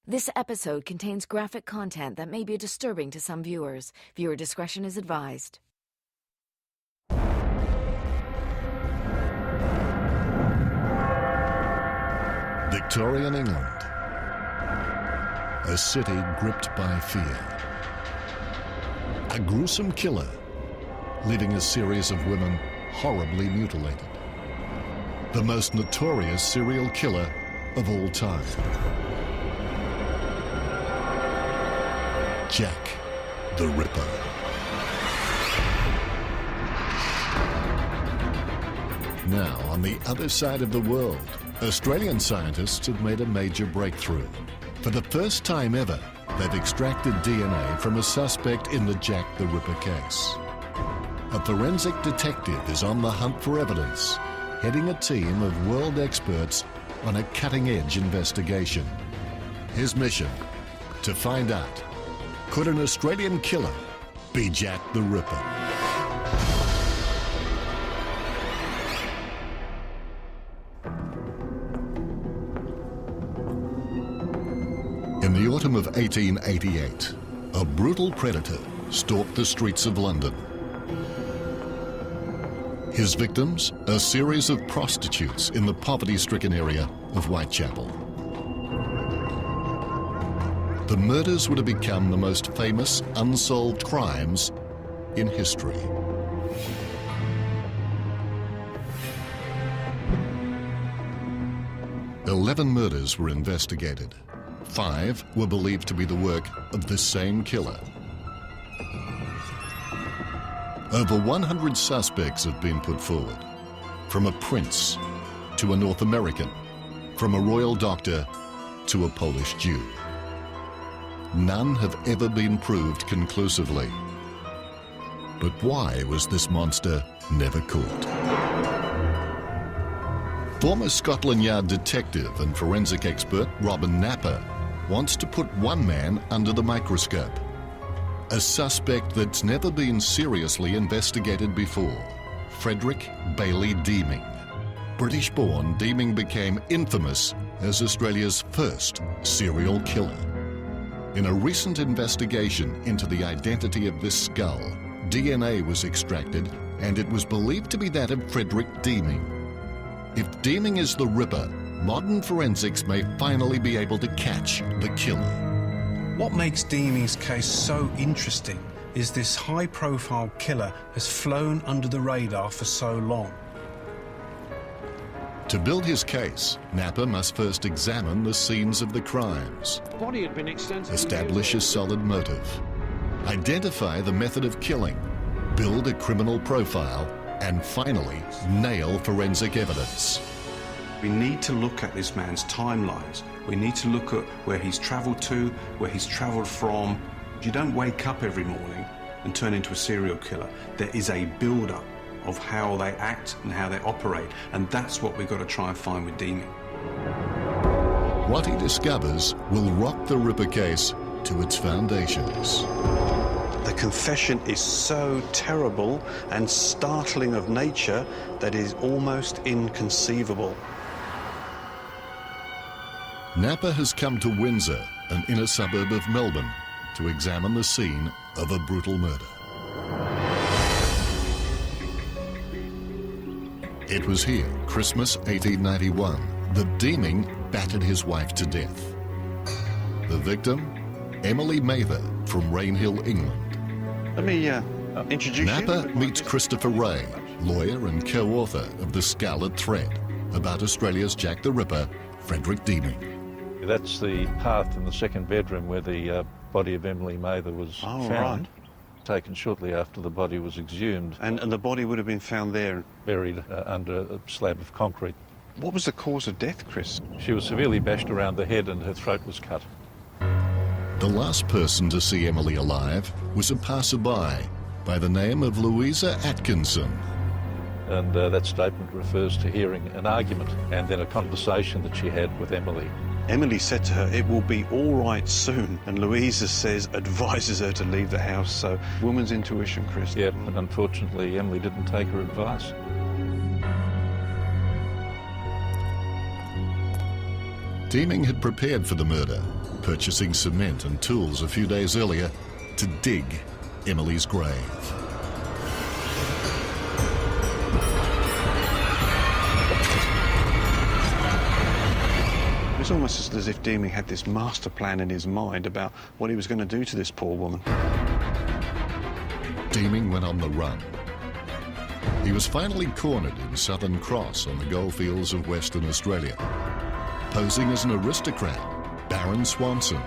This episode contains graphic content that may be disturbing to some viewers. Viewer discretion is advised. Victorian England. A city gripped by fear. A gruesome killer, leaving a series of women horribly mutilated. The most notorious serial killer of all time. Jack the Ripper. Now, on the other side of the world, Australian scientists have made a major breakthrough. For the first time ever, they've extracted DNA from a suspect in the Jack the Ripper case. A forensic detective is on the hunt for evidence, heading a team of world experts on a cutting-edge investigation. His mission: to find out, could an Australian killer be Jack the Ripper? In the autumn of 1888, a brutal predator stalked the streets of London. His victims, a series of prostitutes in the poverty-stricken area of Whitechapel. The murders would have become the most famous unsolved crimes in history. "11 murders were investigated. 5 were believed to be the work of the same killer. Over 100 suspects have been put forward, from a prince to a North American, from a royal doctor to a Polish Jew. None have ever been proved conclusively. But why was this monster never caught? Former Scotland Yard detective and forensic expert Robin Napper wants to put one man under the microscope. A suspect that's never been seriously investigated before: Frederick Bailey Deeming. British-born, Deeming became infamous as Australia's first serial killer. In a recent investigation into the identity of this skull, DNA was extracted and it was believed to be that of Frederick Deeming. If Deeming is the Ripper, modern forensics may finally be able to catch the killer. What makes Deeming's case so interesting is this high-profile killer has flown under the radar for so long. To build his case, Napper must first examine the scenes of the crimes, Body had been extensively establish a solid motive, identify the method of killing, build a criminal profile, and finally, nail forensic evidence. We need to look at this man's timelines. We need to look at where he's travelled to, where he's travelled from. You don't wake up every morning and turn into a serial killer. There is a build-up of how they act and how they operate, and that's what we've got to try and find with Deeming. What he discovers will rock the Ripper case to its foundations. The confession is so terrible and startling of nature that is almost inconceivable. Napper has come to Windsor, an inner suburb of Melbourne, to examine the scene of a brutal murder. It was here, Christmas 1891, that Deeming battered his wife to death. The victim, Emily Mather from Rainhill, England. Let me introduce Napper meets Christopher Ray, lawyer and co-author of The Scarlet Thread, about Australia's Jack the Ripper, Frederick Deeming. That's the hearth in the second bedroom where the body of Emily Mather was found. Right. Taken shortly after the body was exhumed. And the body would have been found there. Buried under a slab of concrete. What was the cause of death, Chris? She was severely bashed around the head and her throat was cut. The last person to see Emily alive was a passerby by the name of Louisa Atkinson. And that statement refers to hearing an argument and then a conversation that she had with Emily. Emily said to her, "It will be all right soon." And Louisa advises her to leave the house. So, woman's intuition, Chris. Yeah, but unfortunately, Emily didn't take her advice. Deeming had prepared for the murder purchasing cement and tools a few days earlier to dig Emily's grave. It's almost as if Deeming had this master plan in his mind about what he was going to do to this poor woman. Deeming went on the run. He was finally cornered in Southern Cross on the goldfields of Western Australia, posing as an aristocrat, Baron Swanson.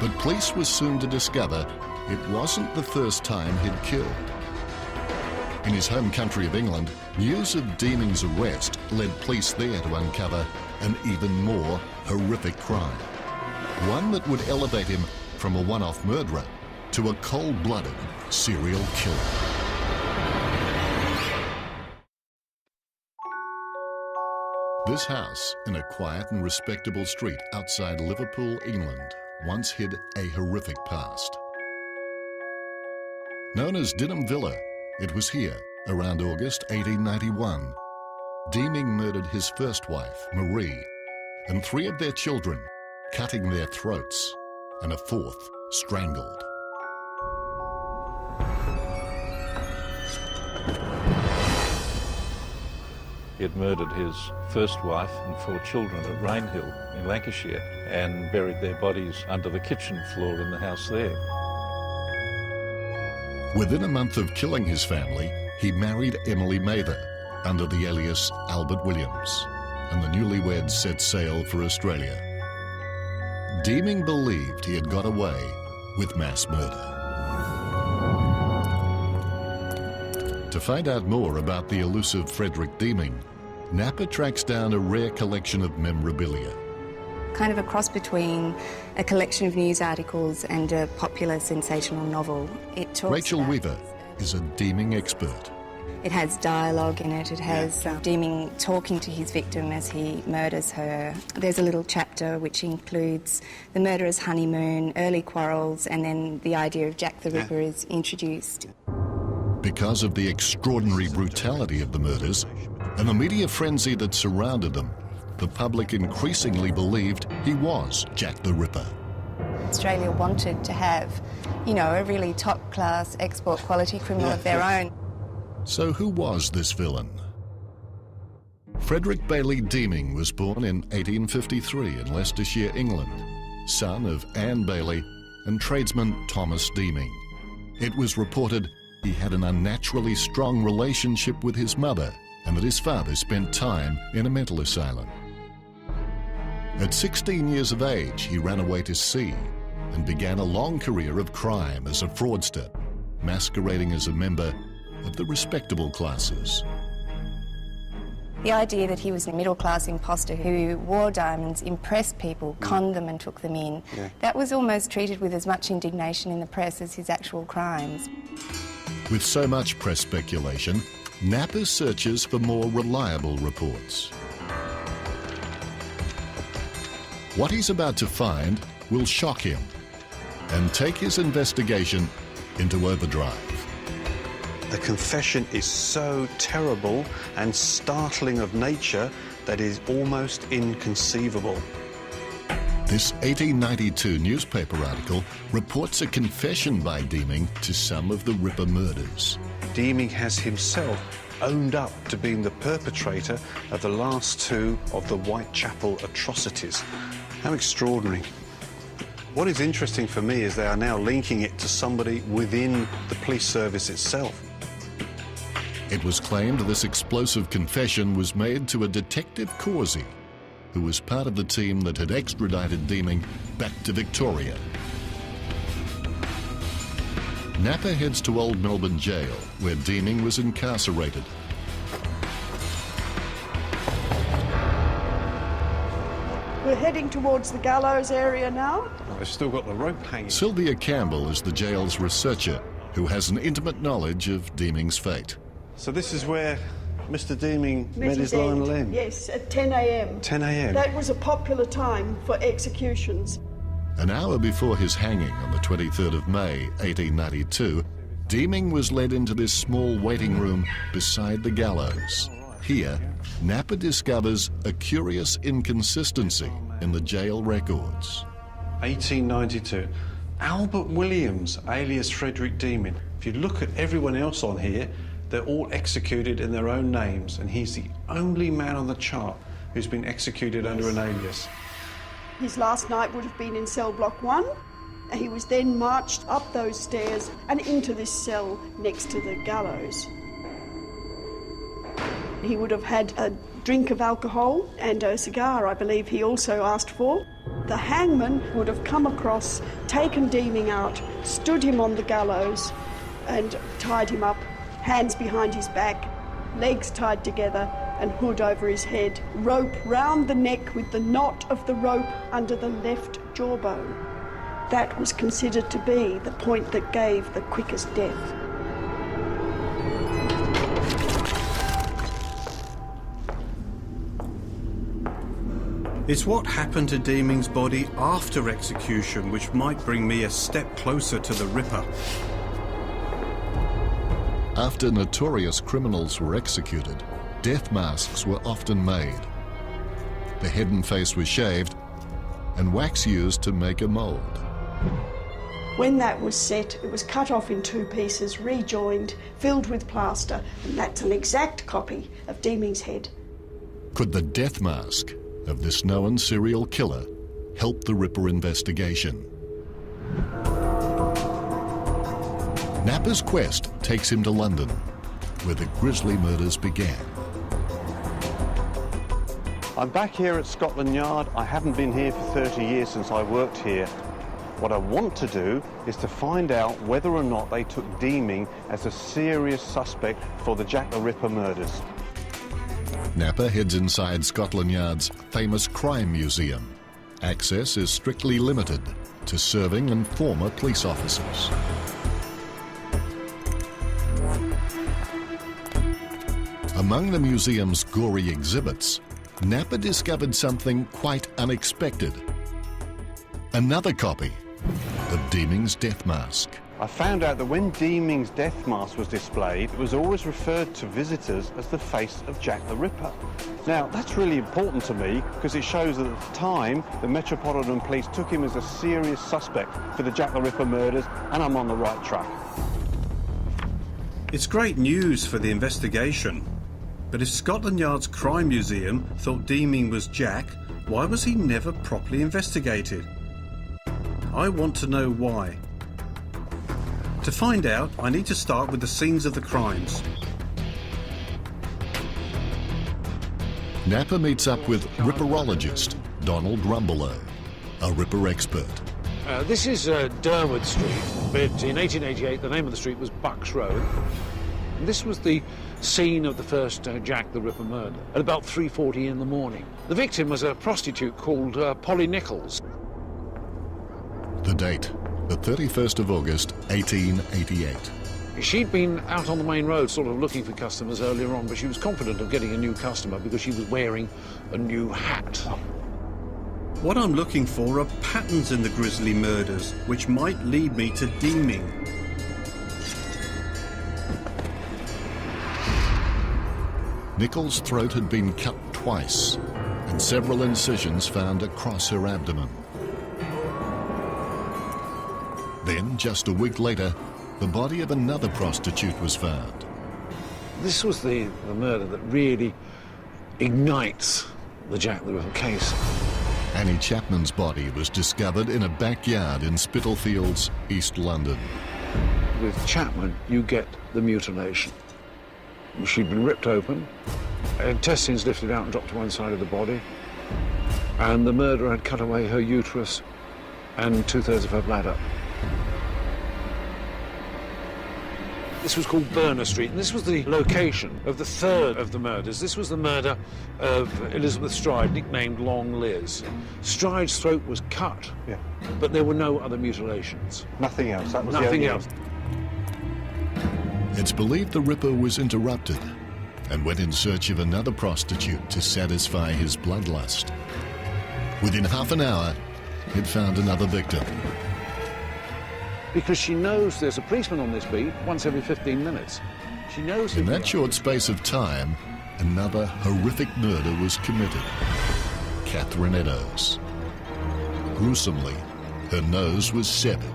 But police was soon to discover it wasn't the first time he'd killed. In his home country of England, news of Deeming's arrest led police there to uncover an even more horrific crime. One that would elevate him from a one-off murderer to a cold-blooded serial killer. This house in a quiet and respectable street outside Liverpool, England, once hid a horrific past. Known as Dinham Villa, it was here, around August 1891, Deeming murdered his first wife, Marie, and 3 of their children, cutting their throats, and a 4th strangled. He had murdered his first wife and 4 children at Rainhill in Lancashire and buried their bodies under the kitchen floor in the house there. Within a month of killing his family, he married Emily Mather under the alias Albert Williams, and the newlyweds set sail for Australia. Deeming believed he had got away with mass murder. To find out more about the elusive Frederick Deeming, Napa tracks down a rare collection of memorabilia. Kind of a cross between a collection of news articles and a popular sensational novel. It talks Rachel about... Weaver is a Deeming expert. It has dialogue in it. It has Deeming talking to his victim as he murders her. There's a little chapter which includes the murderer's honeymoon, early quarrels, and then the idea of Jack the Ripper is introduced. Because of the extraordinary brutality of the murders and the media frenzy that surrounded them, the public increasingly believed he was Jack the Ripper. Australia wanted to have, you know, a really top-class export quality criminal of their own. So who was this villain? Frederick Bailey Deeming was born in 1853 in Leicestershire, England, son of Anne Bailey and tradesman Thomas Deeming. It was reported he had an unnaturally strong relationship with his mother and that his father spent time in a mental asylum. At 16 years of age, he ran away to sea and began a long career of crime as a fraudster, masquerading as a member of the respectable classes. The idea that he was a middle-class imposter who wore diamonds, impressed people, conned them and took them in, that was almost treated with as much indignation in the press as his actual crimes. With so much press speculation, Napa searches for more reliable reports. What he's about to find will shock him and take his investigation into overdrive. The confession is so terrible and startling of nature that is almost inconceivable. This 1892 newspaper article reports a confession by Deeming to some of the Ripper murders. Deeming has himself owned up to being the perpetrator of the last 2 of the Whitechapel atrocities. How extraordinary. What is interesting for me is they are now linking it to somebody within the police service itself. It was claimed this explosive confession was made to a Detective Causey, who was part of the team that had extradited Deeming back to Victoria. Napa heads to Old Melbourne Jail, where Deeming was incarcerated. We're heading towards the gallows area now. They've still got the rope hanging. Sylvia Campbell is the jail's researcher, who has an intimate knowledge of Deeming's fate. So this is where Mr. Deeming met his end. final end? Yes, at 10 a.m. 10 a.m. That was a popular time for executions. An hour before his hanging on the 23rd of May, 1892, Deeming was led into this small waiting room beside the gallows. Here, Napa discovers a curious inconsistency. in the jail records. 1892. Albert Williams, alias Frederick Deeming. If you look at everyone else on here, they're all executed in their own names, and he's the only man on the chart who's been executed under an alias. His last night would have been in cell block 1. He was then marched up those stairs and into this cell next to the gallows. He would have had a drink of alcohol and a cigar, I believe he also asked for. The hangman would have come across, taken Deeming out, stood him on the gallows and tied him up, hands behind his back, legs tied together and hood over his head, rope round the neck with the knot of the rope under the left jawbone. That was considered to be the point that gave the quickest death. It's what happened to Deeming's body after execution which might bring me a step closer to the Ripper. After notorious criminals were executed, death masks were often made. The head and face were shaved and wax used to make a mould. When that was set, it was cut off in 2 pieces, rejoined, filled with plaster, and that's an exact copy of Deeming's head. Could the death mask of this known serial killer help the Ripper investigation? Napper's quest takes him to London, where the grisly murders began. I'm back here at Scotland Yard. I haven't been here for 30 years since I worked here. What I want to do is to find out whether or not they took Deeming as a serious suspect for the Jack the Ripper murders. Napper heads inside Scotland Yard's famous crime museum. Access is strictly limited to serving and former police officers. Among the museum's gory exhibits, Napper discovered something quite unexpected. Another copy of Deeming's death mask. I found out that when Deeming's death mask was displayed, it was always referred to visitors as the face of Jack the Ripper. Now, that's really important to me because it shows that at the time, the Metropolitan Police took him as a serious suspect for the Jack the Ripper murders, and I'm on the right track. It's great news for the investigation. But if Scotland Yard's crime museum thought Deeming was Jack, why was he never properly investigated? I want to know why. To find out, I need to start with the scenes of the crimes. Napper meets up with Ripperologist Donald Rumbelow, a Ripper expert. This is Derwood Street, but in 1888 the name of the street was Bucks Road. And this was the scene of the first Jack the Ripper murder at about 3:40 in the morning. The victim was a prostitute called Polly Nichols. The date, the 31st of August, 1888. She'd been out on the main road sort of looking for customers earlier on, but she was confident of getting a new customer because she was wearing a new hat. What I'm looking for are patterns in the grisly murders, which might lead me to Deeming. Nichols' throat had been cut twice, and several incisions found across her abdomen. Then, just a week later, the body of another prostitute was found. This was the murder that really ignites the Jack the Ripper case. Annie Chapman's body was discovered in a backyard in Spitalfields, East London. With Chapman, you get the mutilation. She'd been ripped open, intestines lifted out and dropped to one side of the body, and the murderer had cut away her uterus and 2/3 of her bladder. This was called Burner Street, and this was the location of the third of the murders. This was the murder of Elizabeth Stride, nicknamed Long Liz. Stride's throat was cut, but there were no other mutilations. Nothing else. That was Nothing the only else. It's believed the Ripper was interrupted and went in search of another prostitute to satisfy his bloodlust. Within half an hour, he'd found another victim. Because she knows there's a policeman on this beat once every 15 minutes. She knows... In that short space of time, another horrific murder was committed. Catherine Eddowes. gruesomely. Her nose was severed.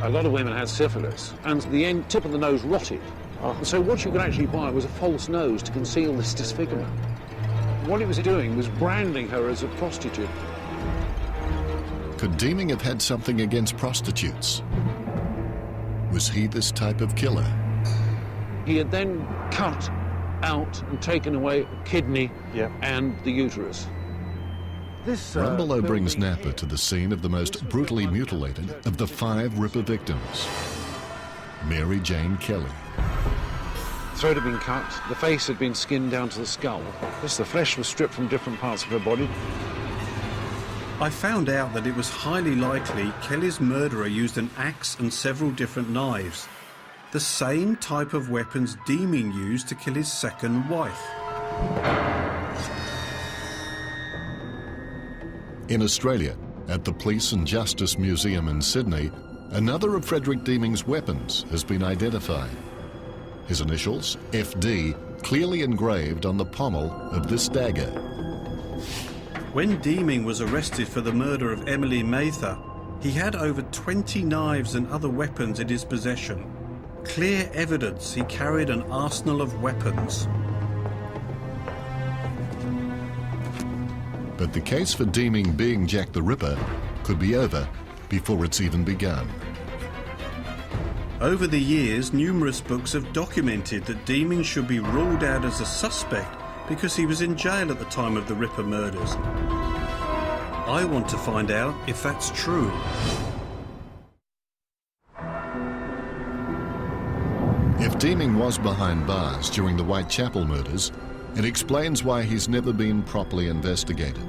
A lot of women had syphilis, and the tip of the nose rotted. And so what you could actually buy was a false nose to conceal this disfigurement. What he was doing was branding her as a prostitute. Could Deeming have had something against prostitutes? Was he this type of killer? He had then cut out and taken away a kidney and the uterus. Rumbelow brings Napa to the scene of the most brutally mutilated of the 5 Ripper victims. Mary Jane Kelly. Throat had been cut, the face had been skinned down to the skull. The flesh was stripped from different parts of her body. I found out that it was highly likely Kelly's murderer used an axe and several different knives, the same type of weapons Deeming used to kill his second wife. In Australia, at the Police and Justice Museum in Sydney, another of Frederick Deeming's weapons has been identified. His initials, FD, clearly engraved on the pommel of this dagger. When Deeming was arrested for the murder of Emily Mather, he had over 20 knives and other weapons in his possession. Clear evidence he carried an arsenal of weapons. But the case for Deeming being Jack the Ripper could be over before it's even begun. Over the years, numerous books have documented that Deeming should be ruled out as a suspect because he was in jail at the time of the Ripper murders. I want to find out if that's true. If Deeming was behind bars during the Whitechapel murders, it explains why he's never been properly investigated.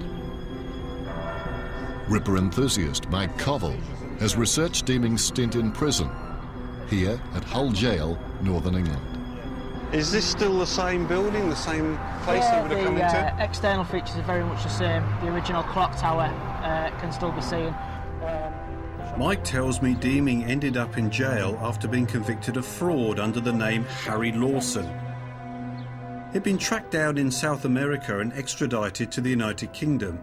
Ripper enthusiast Mike Covell has researched Deeming's stint in prison, here at Hull Jail, Northern England. Is this still the same building, the same place that would have come into? The external features are very much the same. The original clock tower can still be seen. Mike tells me Deeming ended up in jail after being convicted of fraud under the name Harry Lawson. He'd been tracked down in South America and extradited to the United Kingdom.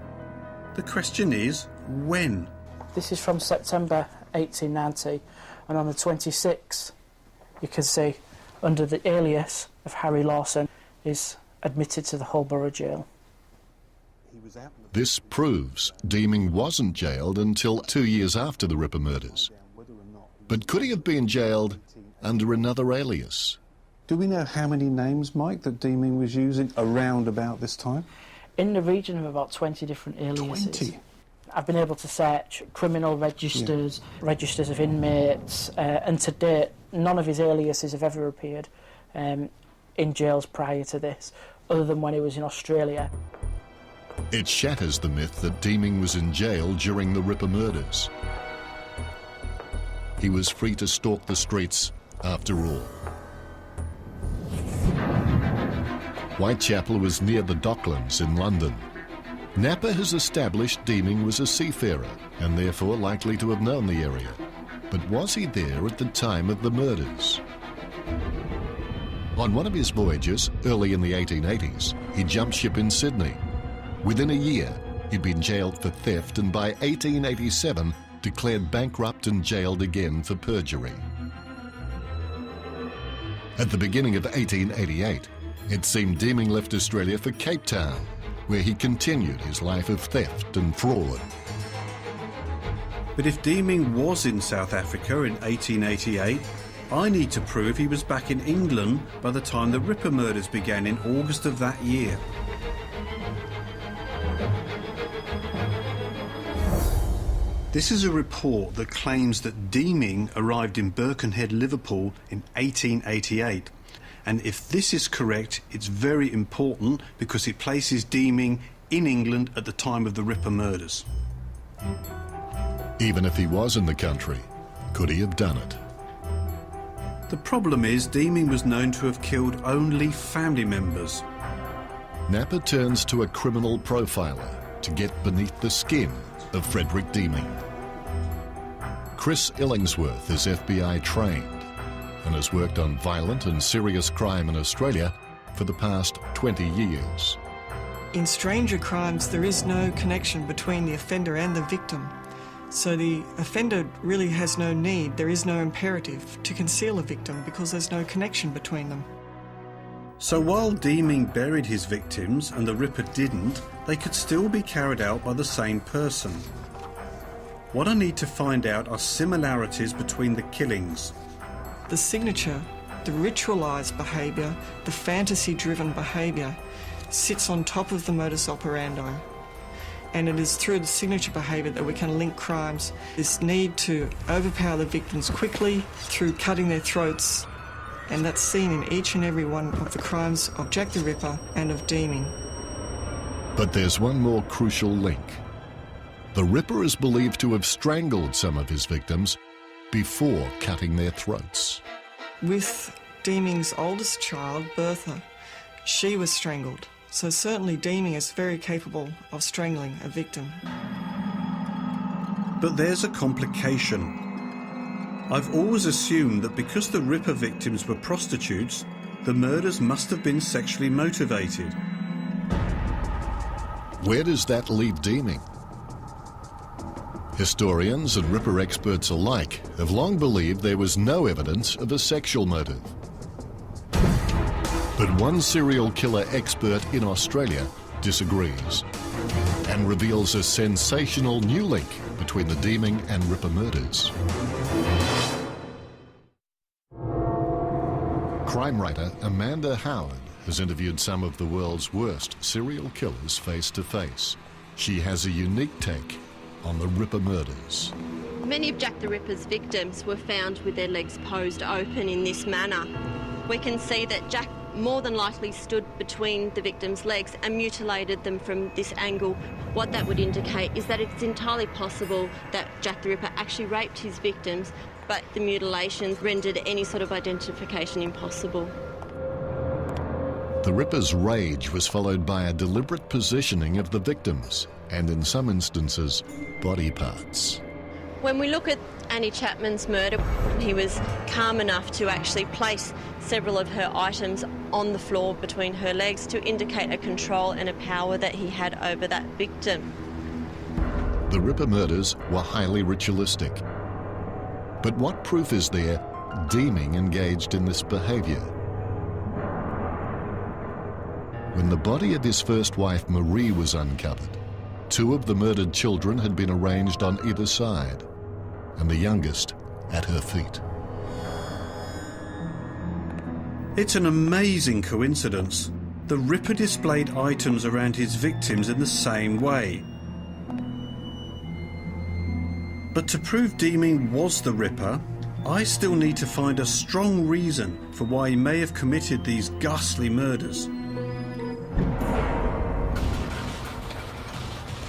The question is, when? This is from September 1890, and on the 26th, you can see, under the alias of Harry Lawson, is admitted to the Hull Borough Jail. This proves Deeming wasn't jailed until 2 years after the Ripper murders. But could he have been jailed under another alias? Do we know how many names, Mike, that Deeming was using around about this time? In the region of about 20 different aliases. 20? I've been able to search criminal registers, registers of inmates, and to date, none of his aliases have ever appeared in jails prior to this, other than when he was in Australia. It shatters the myth that Deeming was in jail during the Ripper murders. He was free to stalk the streets after all. Whitechapel was near the Docklands in London. Napa has established Deeming was a seafarer and therefore likely to have known the area. But was he there at the time of the murders? On one of his voyages, early in the 1880s, he jumped ship in Sydney. Within a year, he'd been jailed for theft and by 1887 declared bankrupt and jailed again for perjury. At the beginning of 1888, it seemed Deeming left Australia for Cape Town, where he continued his life of theft and fraud. But if Deeming was in South Africa in 1888, I need to prove he was back in England by the time the Ripper murders began in August of that year. This is a report that claims that Deeming arrived in Birkenhead, Liverpool in 1888. And if this is correct, it's very important because it places Deeming in England at the time of the Ripper murders. Even if he was in the country, could he have done it? The problem is Deeming was known to have killed only family members. Napa turns to a criminal profiler to get beneath the skin of Frederick Deeming. Chris Illingsworth is FBI trained and has worked on violent and serious crime in Australia for the past 20 years. In stranger crimes, there is no connection between the offender and the victim. So the offender really has no need, there is no imperative to conceal a victim because there's no connection between them. So while Deeming buried his victims and the Ripper didn't, they could still be carried out by the same person. What I need to find out are similarities between the killings. The signature, the ritualised behaviour, the fantasy-driven behaviour sits on top of the modus operandi. And it is through the signature behaviour that we can link crimes. This need to overpower the victims quickly through cutting their throats, and that's seen in each and every one of the crimes of Jack the Ripper and of Deeming. But there's one more crucial link. The Ripper is believed to have strangled some of his victims before cutting their throats. With Deeming's oldest child, Bertha, she was strangled. So certainly Deeming is very capable of strangling a victim. But there's a complication. I've always assumed that because the Ripper victims were prostitutes, the murders must have been sexually motivated. Where does that leave Deeming? Historians and Ripper experts alike have long believed there was no evidence of a sexual motive. But one serial killer expert in Australia disagrees and reveals a sensational new link between the Deeming and Ripper murders. Crime writer Amanda Howard has interviewed some of the world's worst serial killers face to face. She has a unique take on the Ripper murders. Many of Jack the Ripper's victims were found with their legs posed open in this manner. We can see that Jack more than likely stood between the victim's legs and mutilated them from this angle. What that would indicate is that it's entirely possible that Jack the Ripper actually raped his victims, but the mutilations rendered any sort of identification impossible. The Ripper's rage was followed by a deliberate positioning of the victims, and in some instances, body parts. When we look at Annie Chapman's murder, he was calm enough to actually place several of her items on the floor between her legs to indicate a control and a power that he had over that victim. The Ripper murders were highly ritualistic. But what proof is there Deeming engaged in this behaviour? When the body of his first wife Marie was uncovered, 2 of the murdered children had been arranged on either side, and the youngest at her feet. It's an amazing coincidence. The Ripper displayed items around his victims in the same way. But to prove Deeming was the Ripper, I still need to find a strong reason for why he may have committed these ghastly murders.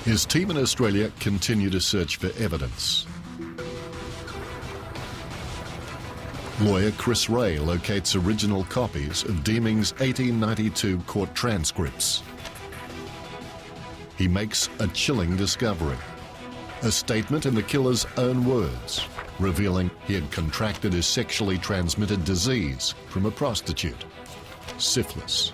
His team in Australia continue to search for evidence. Lawyer Chris Ray locates original copies of Deeming's 1892 court transcripts. He makes a chilling discovery, a statement in the killer's own words, revealing he had contracted a sexually transmitted disease from a prostitute, syphilis.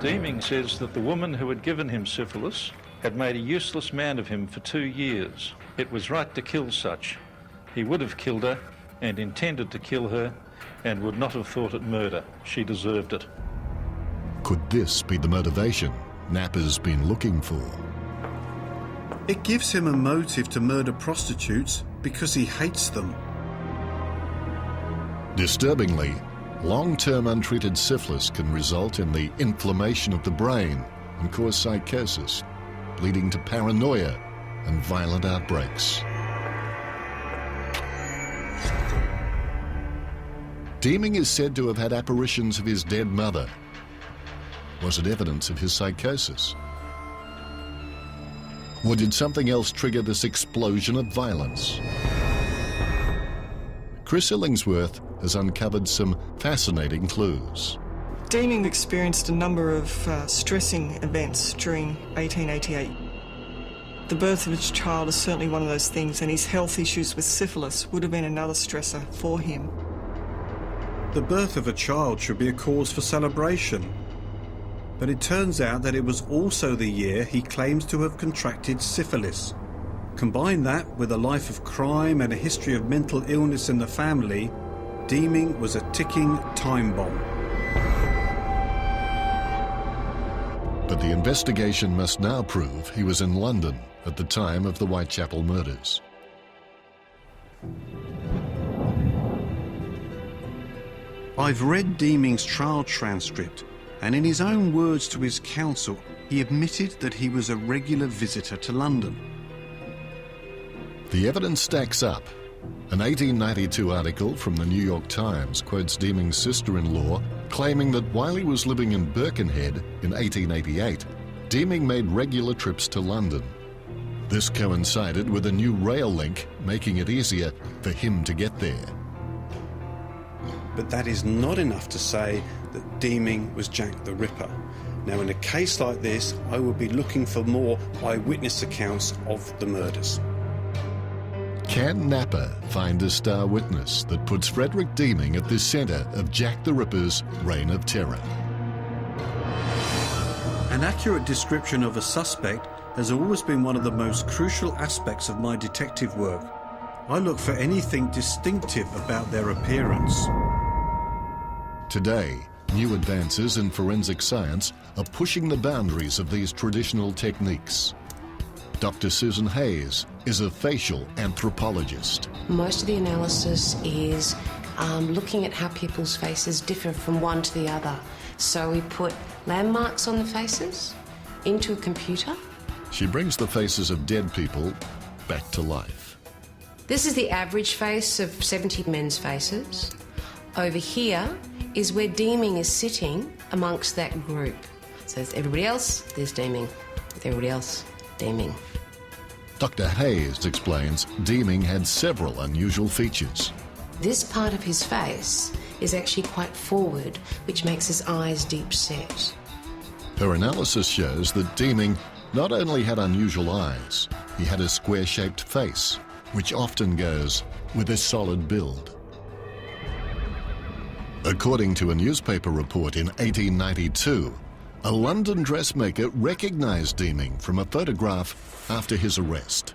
Deeming says that the woman who had given him syphilis had made a useless man of him for 2 years. It was right to kill such. He would have killed her and intended to kill her and would not have thought it murder. She deserved it. Could this be the motivation Napper's been looking for? It gives him a motive to murder prostitutes because he hates them. Disturbingly, long-term untreated syphilis can result in the inflammation of the brain and cause psychosis, leading to paranoia and violent outbreaks. Deeming is said to have had apparitions of his dead mother. Was it evidence of his psychosis? Or did something else trigger this explosion of violence? Chris Illingsworth has uncovered some fascinating clues. Deeming experienced a number of stressing events during 1888. The birth of his child is certainly one of those things, and his health issues with syphilis would have been another stressor for him. The birth of a child should be a cause for celebration. But it turns out that it was also the year he claims to have contracted syphilis. Combine that with a life of crime and a history of mental illness in the family, Deeming was a ticking time bomb. But the investigation must now prove he was in London at the time of the Whitechapel murders. I've read Deeming's trial transcript, and in his own words to his counsel, he admitted that he was a regular visitor to London. The evidence stacks up. An 1892 article from the New York Times quotes Deeming's sister-in-law, claiming that while he was living in Birkenhead in 1888, Deeming made regular trips to London. This coincided with a new rail link, making it easier for him to get there. But that is not enough to say that Deeming was Jack the Ripper. Now, in a case like this, I would be looking for more eyewitness accounts of the murders. Can Napa find a star witness that puts Frederick Deeming at the centre of Jack the Ripper's reign of terror? An accurate description of a suspect has always been one of the most crucial aspects of my detective work. I look for anything distinctive about their appearance. Today, new advances in forensic science are pushing the boundaries of these traditional techniques. Dr. Susan Hayes is a facial anthropologist. Most of the analysis is looking at how people's faces differ from one to the other. So we put landmarks on the faces into a computer. She brings the faces of dead people back to life. This is the average face of 70 men's faces. Over here is where Deeming is sitting amongst that group. So there's everybody else, there's Deeming. With everybody else, Deeming. Dr. Hayes explains Deeming had several unusual features. This part of his face is actually quite forward, which makes his eyes deep set. Her analysis shows that Deeming not only had unusual eyes, he had a square-shaped face, which often goes with a solid build. According to a newspaper report in 1892, a London dressmaker recognised Deeming from a photograph after his arrest.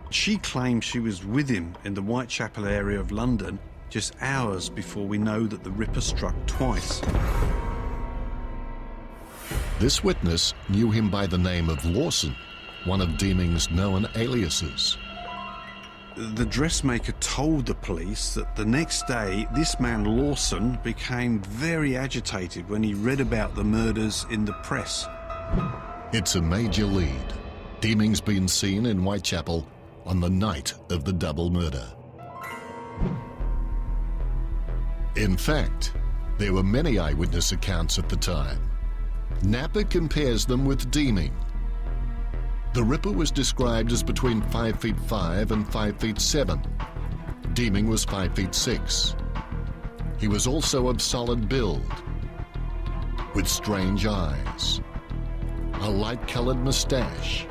She claims she was with him in the Whitechapel area of London just hours before we know that the Ripper struck twice. This witness knew him by the name of Lawson, one of Deeming's known aliases. The dressmaker told the police that the next day this man Lawson became very agitated when he read about the murders in the press. It's a major lead. Deeming's been seen in Whitechapel on the night of the double murder. In fact, there were many eyewitness accounts at the time. Napa compares them with Deeming. The Ripper was described as between 5'5" and 5'7". Deeming was 5'6". He was also of solid build, with strange eyes, a light-coloured moustache.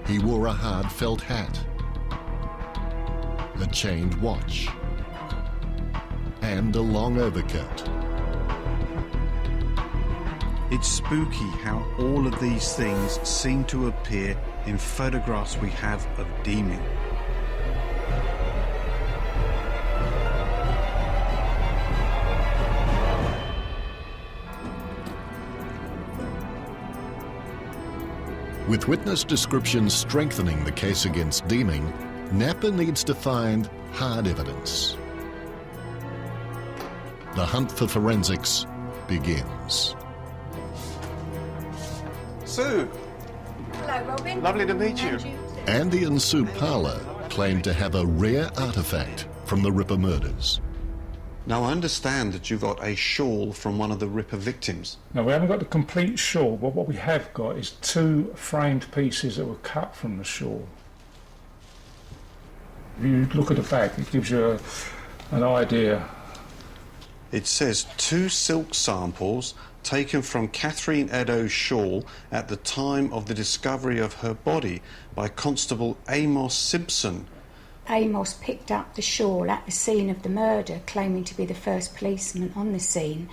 He wore a hard felt hat, a chained watch, and a long overcoat. It's spooky how all of these things seem to appear in photographs we have of Deeming. With witness descriptions strengthening the case against Deeming, Napa needs to find hard evidence. The hunt for forensics begins. Sue! Hello, Robin. Lovely to meet you. Andy and Sue Parler claim to have a rare artefact from the Ripper murders. Now, I understand that you got a shawl from one of the Ripper victims. No, we haven't got the complete shawl, but what we have got is 2 framed pieces that were cut from the shawl. If you look at the back, it gives you an idea. It says 2 silk samples taken from Catherine Eddowes' shawl at the time of the discovery of her body by Constable Amos Simpson. Amos picked up the shawl at the scene of the murder, claiming to be the first policeman on the scene,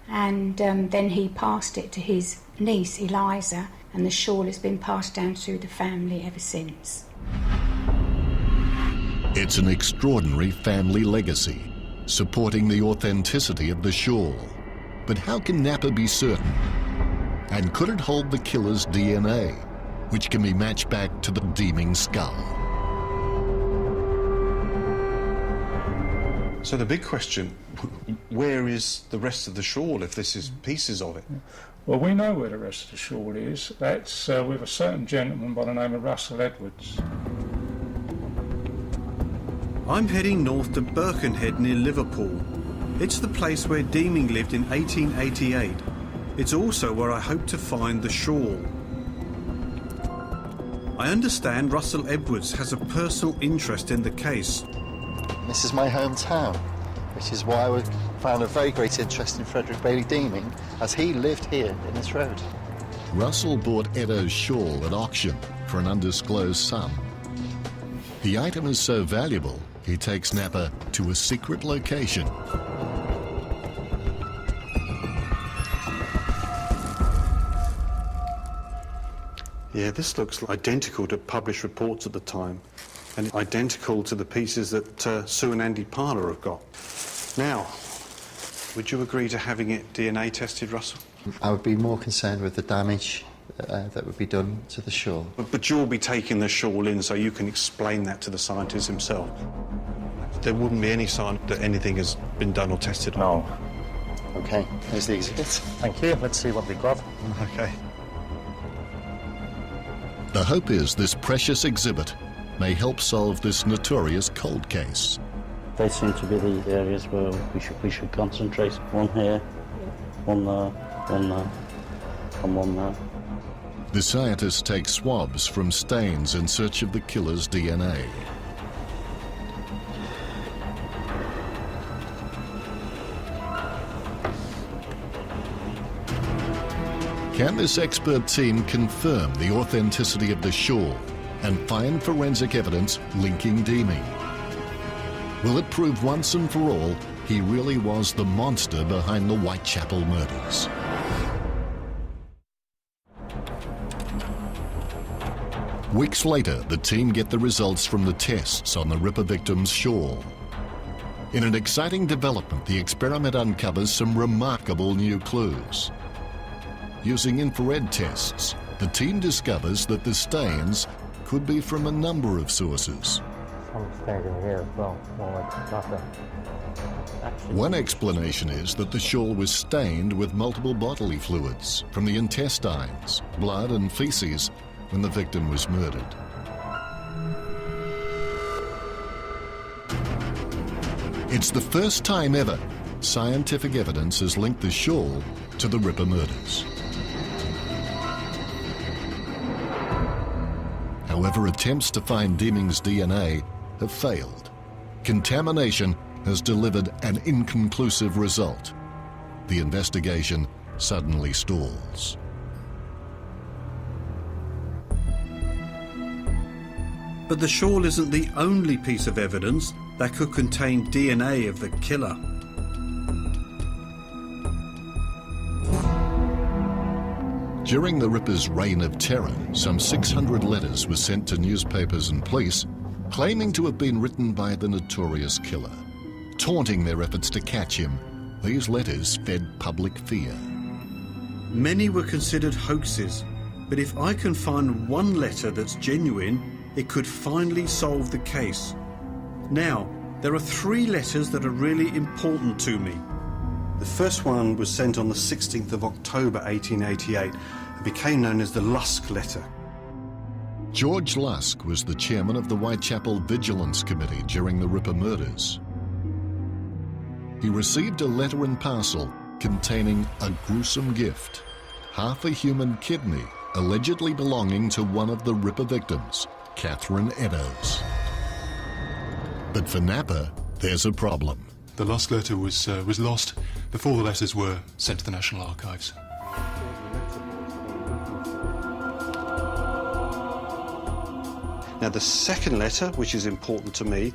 and then he passed it to his niece Eliza, and the shawl has been passed down through the family ever since. It's an extraordinary family legacy, supporting the authenticity of the shawl. But how can Napa be certain? And could it hold the killer's DNA, which can be matched back to the Deeming skull? So the big question, where is the rest of the shawl if this is pieces of it? Well, we know where the rest of the shawl is. That's with a certain gentleman by the name of Russell Edwards. I'm heading north to Birkenhead near Liverpool. It's the place where Deeming lived in 1888. It's also where I hope to find the shawl. I understand Russell Edwards has a personal interest in the case. This is my hometown, which is why I found a very great interest in Frederick Bailey Deeming, as he lived here in this road. Russell bought Edo's shawl at auction for an undisclosed sum. The item is so valuable, he takes Napa to a secret location. Yeah, this looks identical to published reports at the time, and identical to the pieces that Sue and Andy Parler have got. Now, would you agree to having it DNA tested, Russell? I would be more concerned with the damage that would be done to the shawl. But you'll be taking the shawl in so you can explain that to the scientist himself. There wouldn't be any sign that anything has been done or tested on. No. OK, here's the exhibit. Thank you. Let's see what we've got. OK. The hope is this precious exhibit may help solve this notorious cold case. They seem to be the areas where we should concentrate. One here, one there, one there, and one there. The scientists take swabs from stains in search of the killer's DNA. Can this expert team confirm the authenticity of the shawl and find forensic evidence linking Deeming? Will it prove once and for all he really was the monster behind the Whitechapel murders? Weeks later, the team get the results from the tests on the Ripper victim's shawl. In an exciting development, the experiment uncovers some remarkable new clues. Using infrared tests, the team discovers that the stains could be from a number of sources. Some stains in here as well, more like butter. One explanation is that the shawl was stained with multiple bodily fluids from the intestines, blood and feces when the victim was murdered. It's the first time ever scientific evidence has linked the shawl to the Ripper murders. However, attempts to find Deeming's DNA have failed. Contamination has delivered an inconclusive result. The investigation suddenly stalls. But the shawl isn't the only piece of evidence that could contain DNA of the killer. During the Ripper's reign of terror, some 600 letters were sent to newspapers and police, claiming to have been written by the notorious killer. Taunting their efforts to catch him, these letters fed public fear. Many were considered hoaxes, but if I can find one letter that's genuine, it could finally solve the case. Now, there are 3 letters that are really important to me. The first one was sent on the 16th of October 1888 and became known as the Lusk Letter. George Lusk was the chairman of the Whitechapel Vigilance Committee during the Ripper murders. He received a letter and parcel containing a gruesome gift, half a human kidney allegedly belonging to one of the Ripper victims, Catherine Eddowes. But for Napa, there's a problem. The Lusk letter was lost before the letters were sent to the National Archives. Now, the second letter, which is important to me,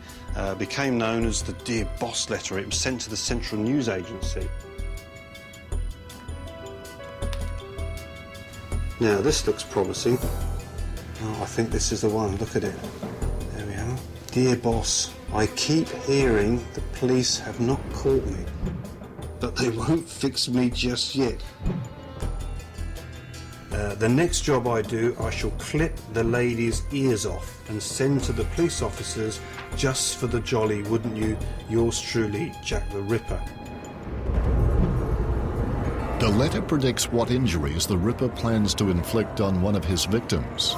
became known as the Dear Boss letter. It was sent to the Central News Agency. Now, this looks promising. Oh, I think this is the one. Look at it. There we are. Dear boss, I keep hearing the police have not caught me, but they won't fix me just yet. The next job I do, I shall clip the lady's ears off and send to the police officers just for the jolly, wouldn't you? Yours truly, Jack the Ripper. The letter predicts what injuries the Ripper plans to inflict on one of his victims.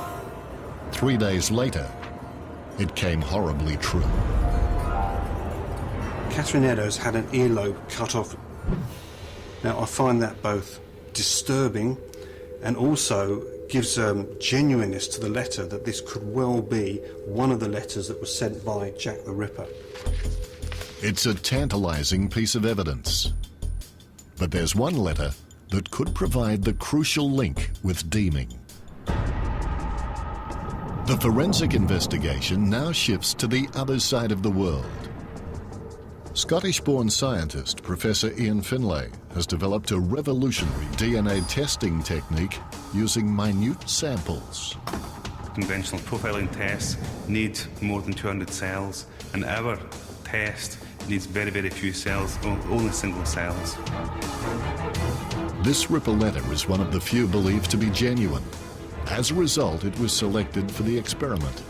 3 days later, it came horribly true. Catherine Eddowes had an earlobe cut off. Now, I find that both disturbing and also gives genuineness to the letter, that this could well be one of the letters that was sent by Jack the Ripper. It's a tantalizing piece of evidence. But there's one letter that could provide the crucial link with Deeming. The forensic investigation now shifts to the other side of the world. Scottish-born scientist Professor Ian Finlay has developed a revolutionary DNA testing technique using minute samples. Conventional profiling tests need more than 200 cells, and our test needs very, very few cells, only single cells. This Ripper letter is one of the few believed to be genuine. As a result, it was selected for the experiment.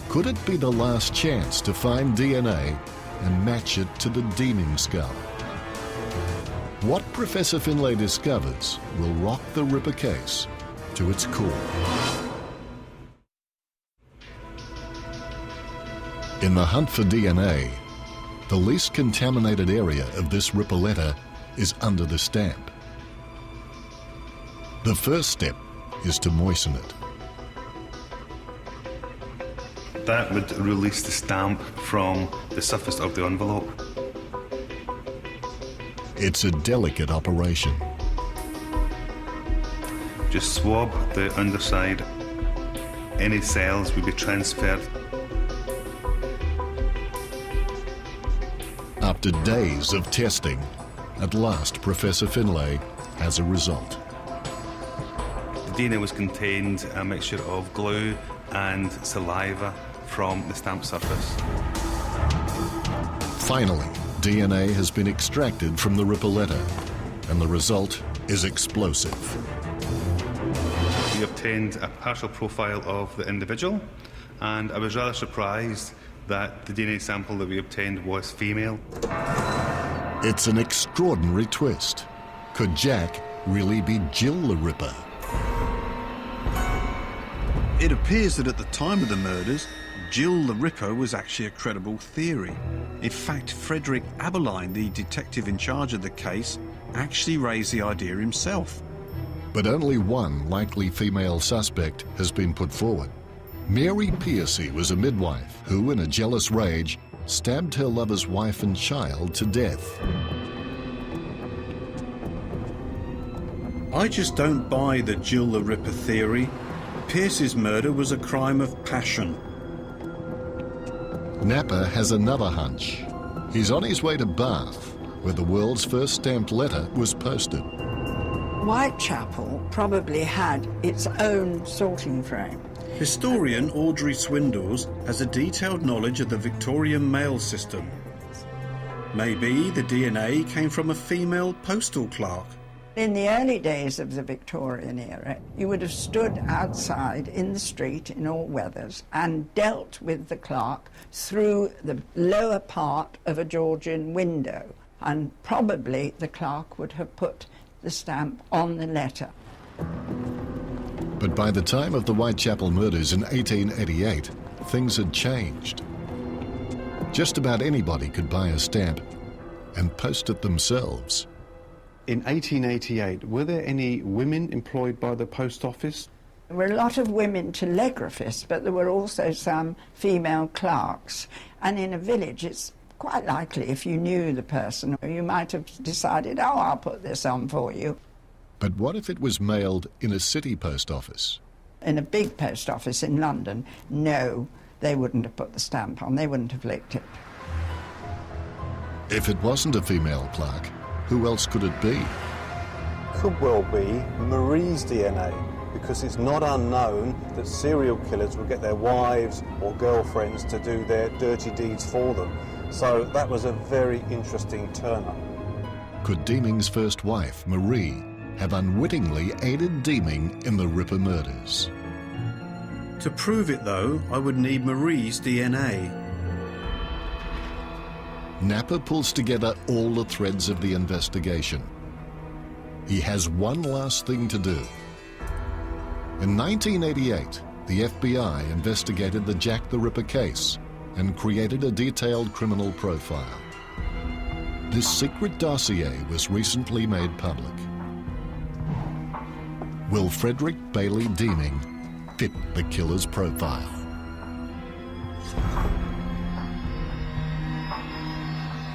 Could it be the last chance to find DNA and match it to the Deeming skull? What Professor Finlay discovers will rock the Ripper case to its core. In the hunt for DNA, the least contaminated area of this Ripper letter is under the stamp. The first step is to moisten it. That would release the stamp from the surface of the envelope. It's a delicate operation. Just swab the underside. Any cells will be transferred. After days of testing, at last Professor Finlay has a result. The DNA was contained a mixture of glue and saliva from the stamp surface. Finally, DNA has been extracted from the Ripper letter, and the result is explosive. We obtained a partial profile of the individual, and I was rather surprised that the DNA sample that we obtained was female. It's an extraordinary twist. Could Jack really be Jill the Ripper? It appears that at the time of the murders, Jill the Ripper was actually a credible theory. In fact, Frederick Aberline, the detective in charge of the case, actually raised the idea himself. But only one likely female suspect has been put forward. Mary Piercy was a midwife who, in a jealous rage, stabbed her lover's wife and child to death. I just don't buy the Jill the Ripper theory. Pierce's murder was a crime of passion. Napper has another hunch. He's on his way to Bath, where the world's first stamped letter was posted. Whitechapel probably had its own sorting frame. Historian Audrey Swindoes has a detailed knowledge of the Victorian mail system. Maybe the DNA came from a female postal clerk. In the early days of the Victorian era, you would have stood outside in the street in all weathers and dealt with the clerk through the lower part of a Georgian window, and probably the clerk would have put the stamp on the letter. But by the time of the Whitechapel murders in 1888, things had changed. Just about anybody could buy a stamp and post it themselves. In 1888, were there any women employed by the post office? There were a lot of women telegraphists, but there were also some female clerks. And in a village, it's quite likely if you knew the person, you might have decided, oh, I'll put this on for you. But what if it was mailed in a city post office? In a big post office in London, no, they wouldn't have put the stamp on, they wouldn't have licked it. If it wasn't a female clerk, who else could it be? could well be Marie's DNA, because it's not unknown that serial killers will get their wives or girlfriends to do their dirty deeds for them. So that was a very interesting turn-up. Could Deeming's first wife, Marie, have unwittingly aided Deeming in the Ripper murders? To prove it, though, I would need Marie's DNA. Napper pulls together all the threads of the investigation. He has one last thing to do. In 1988, the FBI investigated the Jack the Ripper case and created a detailed criminal profile. This secret dossier was recently made public. Will Frederick Bailey Deeming fit the killer's profile?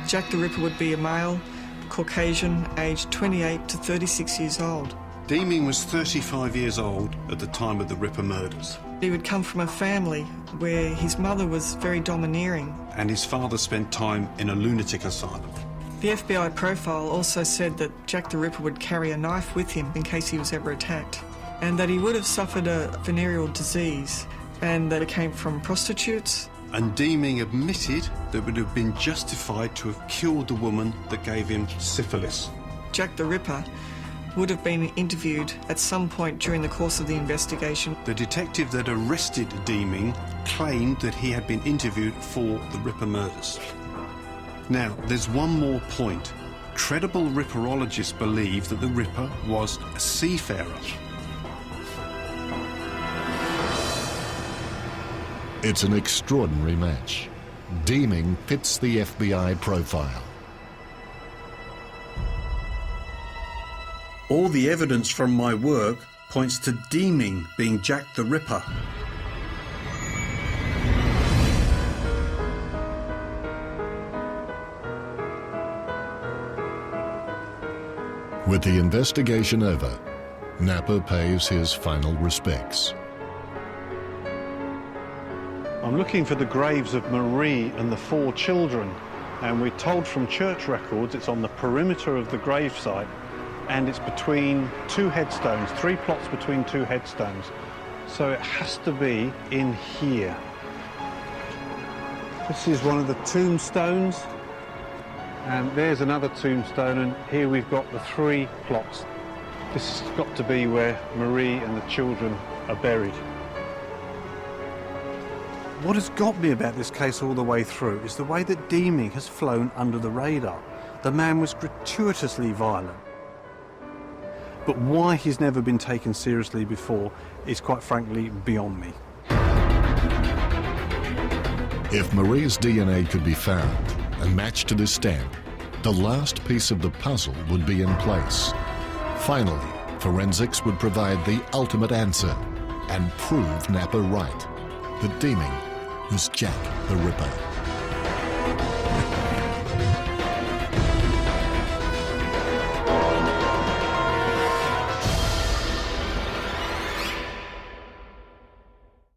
Jack the Ripper would be a male, Caucasian, aged 28 to 36 years old. Deeming was 35 years old at the time of the Ripper murders. He would come from a family where his mother was very domineering. And his father spent time in a lunatic asylum. The FBI profile also said that Jack the Ripper would carry a knife with him in case he was ever attacked, and that he would have suffered a venereal disease, and that it came from prostitutes. And Deeming admitted that it would have been justified to have killed the woman that gave him syphilis. Jack the Ripper would have been interviewed at some point during the course of the investigation. The detective that arrested Deeming claimed that he had been interviewed for the Ripper murders. Now, there's one more point. Credible Ripperologists believe that the Ripper was a seafarer. It's an extraordinary match. Deeming fits the FBI profile. All the evidence from my work points to Deeming being Jack the Ripper. With the investigation over, Napper pays his final respects. I'm looking for the graves of Marie and the 4 children, and we're told from church records it's on the perimeter of the gravesite, and it's between 2 headstones, 3 plots between 2 headstones. So it has to be in here. This is one of the tombstones, and there's another tombstone, and here we've got the 3 plots. This has got to be where Marie and the children are buried. What has got me about this case all the way through is the way that Deeming has flown under the radar. The man was gratuitously violent. But why he's never been taken seriously before is quite frankly beyond me. If Marie's DNA could be found and matched to this stamp, the last piece of the puzzle would be in place. Finally, forensics would provide the ultimate answer and prove Napper right, that Deeming was Jack the Ripper.